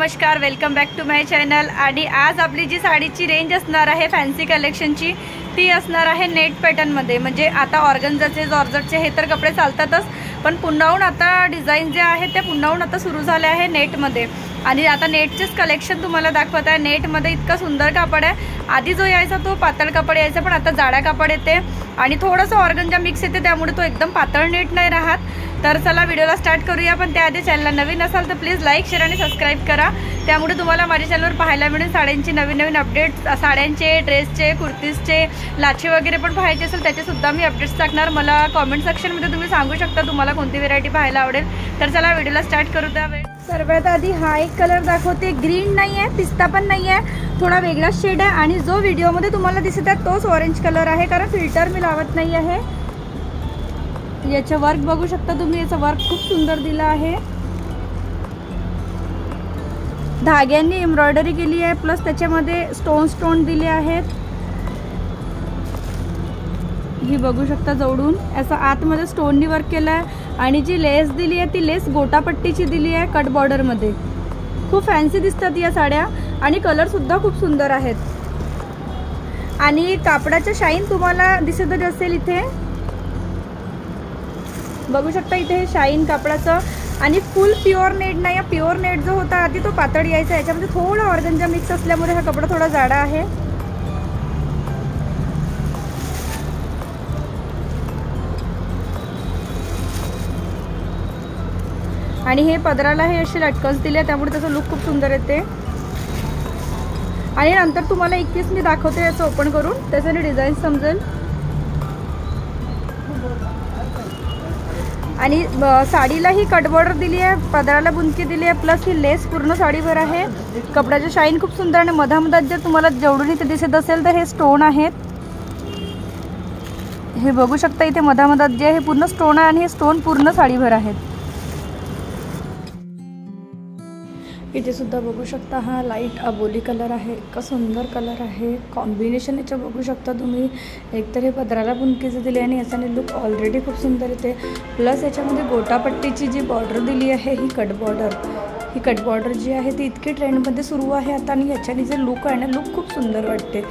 नमस्कार, welcome back to my channel. आणि आज आपली जी साडीची रेंज असणार आहे फॅन्सी कलेक्शनची ती असणार आहे नेट पॅटर्नमध्ये। म्हणजे आता ऑर्गन्झाचे जॉर्जेटचे हे तर कपडे चालतातच, पण पुन्हाहून आता डिझाईन जे आहे ते पुन्हाहून आता सुरू झाले आहे नेटमध्ये। आणि आता नेटचेच कलेक्शन तुम्हाला दाखवत आहे। नेटमध्ये इतका सुंदर कापड आहे। आधी जो यायचा तो पातळ कापड यायचा, पण आता जाडा कापड येते आणि थोडंसं ऑर्गन्झा मिक्स येते, त्यामुळे तो एकदम पातळ नेट नाही राहत। तर चला व्हिडिओला स्टार्ट करूया। पण त्याआधी चॅनलला नवीन असाल तर प्लीज लाईक, शेअर आणि सबस्क्राईब करा। त्यामुळे तुम्हाला माझ्या चॅनलवर पाहायला मिळेल साड्यांची नवीन अपडेट्स, साड्यांचे, ड्रेसचे, कुर्तीजचे, लाचे वगैरे पण पाहायचे असेल त्याचे सुद्धा मी अपडेट्स टाकणार। मला कमेंट सेक्शनमध्ये तुम्ही सांगू शकता तुम्हाला कोणती व्हेरायटी पाहायला आवडेल। तर चला व्हिडिओला स्टार्ट करू द्या। सर्वात आधी हा एक कलर दाखवते। ग्रीन नाही आहे, पिस्ता पण नाही आहे, थोडा वेगळा शेड आहे। आणि जो व्हिडिओमध्ये तुम्हाला दिसत आहे तोच ऑरेंज कलर आहे, कारण फिल्टर मी लावत नाही आहे। याचं वर्क बघू शकता तुम्ही, याचं वर्क खूप सुंदर दिलं आहे। धाग्यांनी एम्ब्रॉयडरी केली आहे, प्लस त्याच्यामध्ये स्टोन दिले आहेत। ही बघू शकता जवळून असं आतमध्ये स्टोननी वर्क केलं आहे। आणि जी लेस दिली आहे ती लेस गोटापट्टीची दिली आहे कट बॉर्डरमध्ये। खूप फॅन्सी दिसतात या साड्या आणि कलर सुद्धा खूप सुंदर आहेत। आणि कापडाचं शाईन तुम्हाला दिसतच असेल, इथे बघू शकता, इथे हे शाईन कापडाचं। आणि फुल प्युअर नेट नाही, प्युअर नेट जो होता आधी तो पातळ यायचा, याच्यामध्ये थोडा ऑर्गन्झा मिक्स असल्यामुळे हा कपडा थोडा जाडा आहे। आणि हे पदराला हे असे लटकन्स दिले, त्यामुळे त्याचा लुक खूप सुंदर येते। आणि नंतर तुम्हाला एक पीस मी दाखवते याचं ओपन करून, त्याच्याने डिझाईन समजेल। आणि साडीला ही कट बॉर्डर दिली आहे, पदराला बुंदकी दिली आहे, प्लस ही लेस पूर्ण साडीवर आहे। कपड्याचं शाईन खूप सुंदर आणि मधामधात जर तुम्हाला जेवढून इथे दिसत असेल तर हे स्टोन आहेत। हे बघू शकता, इथे मधामधात जे आहे पूर्ण स्टोन आहे आणि हे स्टोन पूर्ण साडीवर आहेत। इथे सुद्धा बघू शकता हा लाईट अबोली कलर आहे, इतका सुंदर कलर आहे। कॉम्बिनेशन याचं बघू शकता तुम्ही, एकतर हे पदराला बुंदकीचं दिले आणि याच्याने लुक ऑलरेडी खूप सुंदर येते। प्लस याच्यामध्ये गोटापट्टीची जी बॉर्डर दिली आहे ही कट बॉर्डर जी आहे ती इतकी ट्रेंडमध्ये सुरू आहे आता। आणि ह्याच्याने जे लुक आहे ना, लुक खूप सुंदर वाटते।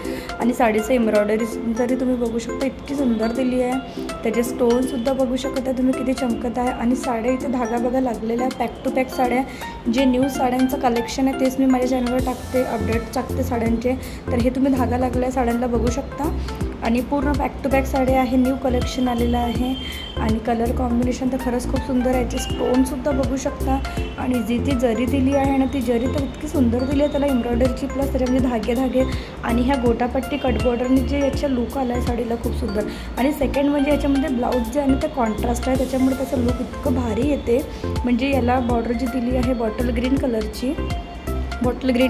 आणि साडीचं एम्ब्रॉयडरी जरी तुम्ही बघू शकता इतकी सुंदर दिली आहे। त्याचे स्टोनसुद्धा बघू शकता तुम्ही किती चमकत आहे। आणि साड्या इथे धागा बघा लागलेला आहे, पॅक टू पॅक साड्या। जे न्यू साड्यांचं कलेक्शन आहे तेच मी माझ्या चॅनलवर टाकते, अपडेट्स टाकते साड्यांचे। तर हे तुम्ही धागा लागलेल्या साड्यांना बघू शकता। आणि पूर्ण बॅक टू बॅक साड्या आहे, न्यू कलेक्शन आलेलं आहे। आणि कलर कॉम्बिनेशन तर खरंच खूप सुंदर आहे। याचे स्टोनसुद्धा बघू शकता। आणि जी ती जरी दिली आहे ना, ती जरी तर इतकी सुंदर दिली आहे, त्याला एम्ब्रॉयडरीची प्लस त्याच्यामध्ये धागे आणि ह्या गोटापट्टी कट बॉर्डरने जे याचा लुक आला आहे साडीला खूप सुंदर। आणि सेकंड म्हणजे याच्यामध्ये ब्लाऊज जे आहे ते कॉन्ट्रास्ट आहे, त्याच्यामुळे त्याचं लुक इतकं भारी येते। म्हणजे याला बॉर्डर जी दिली आहे बॉटल ग्रीन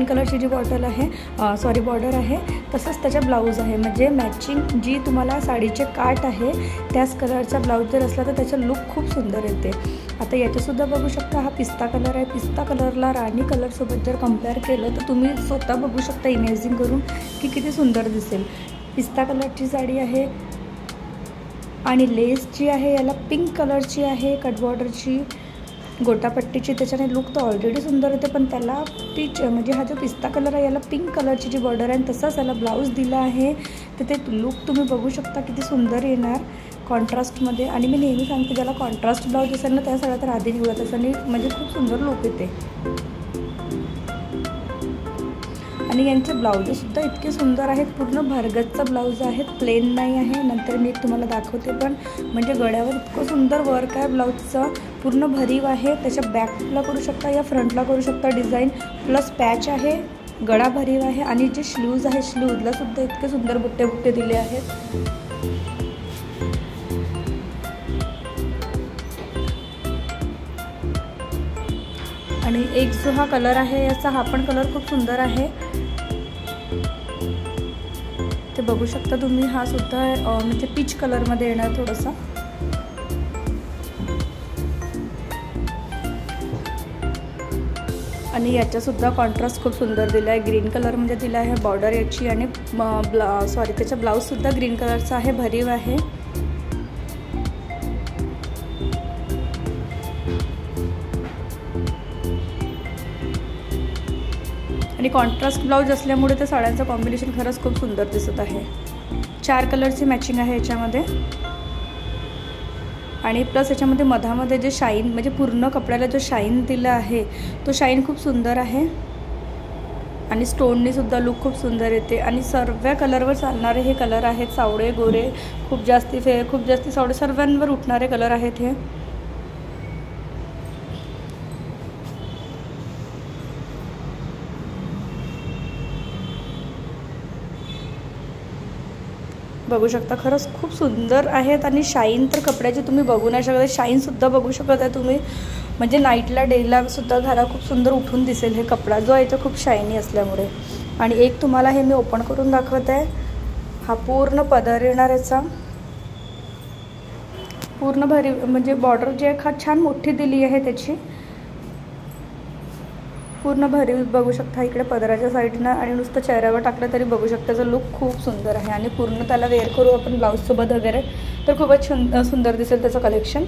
कलरची जी बॉर्डर आहे, तसंच त्याचा ब्लाऊज आहे। म्हणजे मॅचिंग जी तुम्हाला साडीचे काठ आहे त्याच कलरचा ब्लाऊज जर असला तर त्याचा लुक खूप सुंदर येते। आता याच्यासुद्धा बघू शकता हा पिस्ता कलर आहे। पिस्ता कलरला राणी कलरसोबत जर कम्पेअर केलं तर तुम्ही स्वतः बघू शकता इमॅजिन करून की किती सुंदर दिसेल। पिस्ता कलरची साडी आहे आणि लेस जी आहे याला पिंक कलरची आहे, कट बॉर्डरची गोटापट्टीची, त्याच्याने लुक तर ऑलरेडी सुंदर होते। पण त्याला पीच म्हणजे हा जो पिस्ता कलर आहे याला पिंक कलरची जी बॉर्डर आहे, तसाच याला ब्लाऊज दिला आहे। तर ते लुक तुम्ही बघू शकता किती सुंदर येणार कॉन्ट्रास्टमध्ये। आणि मी नेहमी सांगते ज्याला कॉन्ट्रास्ट ब्लाऊज असेल ना त्या सगळ्यात तर आधी निवडत असेल, म्हणजे खूप सुंदर लुक येते। आणि यांचे ब्लाऊजसुद्धा इतके सुंदर आहेत, पूर्ण भरगतचा ब्लाऊज आहेत, प्लेन नाही आहे। नंतर मी तुम्हाला दाखवते पण, म्हणजे गळ्यावर इतकं सुंदर वर्क आहे ब्लाऊजचं, पूर्ण भरीव आहे। त्याच्या बॅकला करू शकता या फ्रंटला करू शकता डिझाईन, प्लस पॅच आहे, गळा भरीव आहे। आणि जे स्लीव्ज आहे स्लीव्जला सुद्धा इतके सुंदर बुट्टे दिले आहेत। आणि एक जो हा कलर आहे याचा हा पण कलर खूप सुंदर आहे, ते बघू शकता तुम्ही। हा सुद्धा म्हणजे पीच कलरमध्ये येणार थोडासा। आणि याच्यासुद्धा कॉन्ट्रास्ट खूप सुंदर दिला आहे, ग्रीन कलरमध्ये दिला आहे बॉर्डर याची। आणि त्याचा ब्लाऊजसुद्धा ग्रीन कलरचा आहे, भरीव आहे। आणि कॉन्ट्रास्ट ब्लाऊज असल्यामुळे त्या साड्यांचं कॉम्बिनेशन खरंच खूप सुंदर दिसत आहे. 4 कलरची मॅचिंग आहे याच्यामध्ये. आणि प्लस याच्यामध्ये मधामध्ये जे शाईन म्हणजे पूर्ण कपड्याला जो शाईन दिला आहे तो शाईन खूप सुंदर आहे. आणि स्टोननी सुद्धा लुक खूप सुंदर येते. आणि सर्व कलरवर चालणारे हे कलर आहेत. सावळे, गोरे, खूप जास्ती सावळे, सर्वांवर उठणारे कलर आहेत हे. बघू शकता खरंच खूप सुंदर आहेत. आणि शाईन तर कपड्याची तुम्ही बघू नाही शकत. शाईनसुद्धा बघू शकत आहे तुम्ही. म्हणजे नाईटला डेला सुद्धा घाला खूप सुंदर उठून दिसेल हे कपडा जो आहे तो खूप शायनी असल्यामुळे. आणि एक तुम्हाला हे मी ओपन करून दाखवत आहे. हा पूर्ण पदर येणार याचा. पूर्ण भरीव म्हणजे बॉर्डर जी आहे छान मोठी दिली आहे त्याची. पूर्ण भरीव बघू शकता इकडे पदराच्या साईडनं. आणि नुसतं चेहऱ्यावर टाकलं तरी बघू शकता त्याचा लुक खूप सुंदर आहे. आणि पूर्ण त्याला वेअर करू आपण ब्लाऊजसोबत वगैरे तर खूपच सुंदर दिसेल त्याचं कलेक्शन.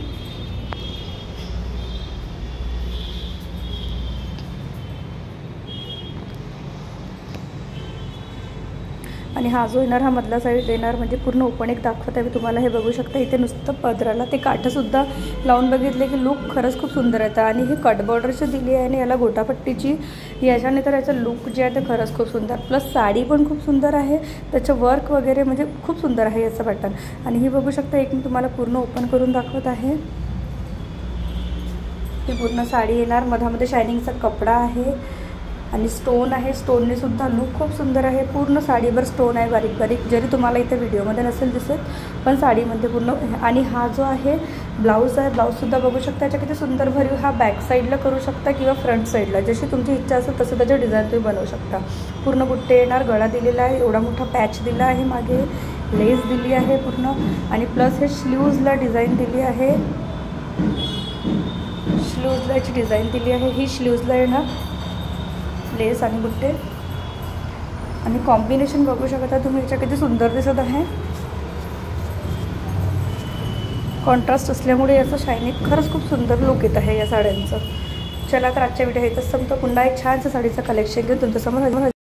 आणि हा जो येणार हा मधला साईड येणार म्हणजे पूर्ण ओपन एक दाखवत आहे मी तुम्हाला. हे बघू शकता इथे नुसतं पदराला ते काठंसुद्धा लावून बघितले की लुक खरंच खूप सुंदर येतं. आणि ही कट बॉर्डरची दिली आहे आणि याला गोटापट्टीची याच्याने तर याचं लुक जे आहे ते खरंच खूप सुंदर. प्लस साडी पण खूप सुंदर आहे. त्याचं वर्क वगैरे म्हणजे खूप सुंदर आहे याचं पॅटर्न. आणि ही बघू शकता एक मी तुम्हाला पूर्ण ओपन करून दाखवत आहे. ही पूर्ण साडी येणार. मधामध्ये शायनिंगचा कपडा आहे आणि स्टोन आहे. स्टोनने सुद्धा लुक खूप सुंदर आहे. पूर्ण साडीवर स्टोन आहे बारीक बारीक, जरी तुम्हाला इथे व्हिडिओमध्ये नसेल दिसत पण साडीमध्ये पूर्ण. आणि हा जो आहे ब्लाऊज आहे, ब्लाऊजसुद्धा बघू शकता याच्या किती सुंदर भरीव. हा बॅक साईडला करू शकता किंवा फ्रंट साईडला जशी तुमची इच्छा असेल तसं त्याचं डिझाईन तुम्ही बनवू शकता. पूर्ण बुट्टे येणार. गळा दिलेला आहे. एवढा मोठा पॅच दिला आहे. मागे लेस दिली आहे पूर्ण. आणि प्लस हे स्लीव्जला डिझाईन दिली आहे. स्लीव्जला याची डिझाईन दिली आहे. ही स्लीव्जला येणार लेस आणि बुट्टे. आणि कॉम्बिनेशन बघू शकता तुम्ही याच्या किती सुंदर दिसत आहे. कॉन्ट्रास्ट असल्यामुळे याचं शायनिंग खरंच खूप सुंदर लुक येत आहे या साड्यांचं. चला तर आजच्या व्हिडिओ इथंच संपतो. पुन्हा एक छानसं साडीचं कलेक्शन घेऊन तुमच्यासमोर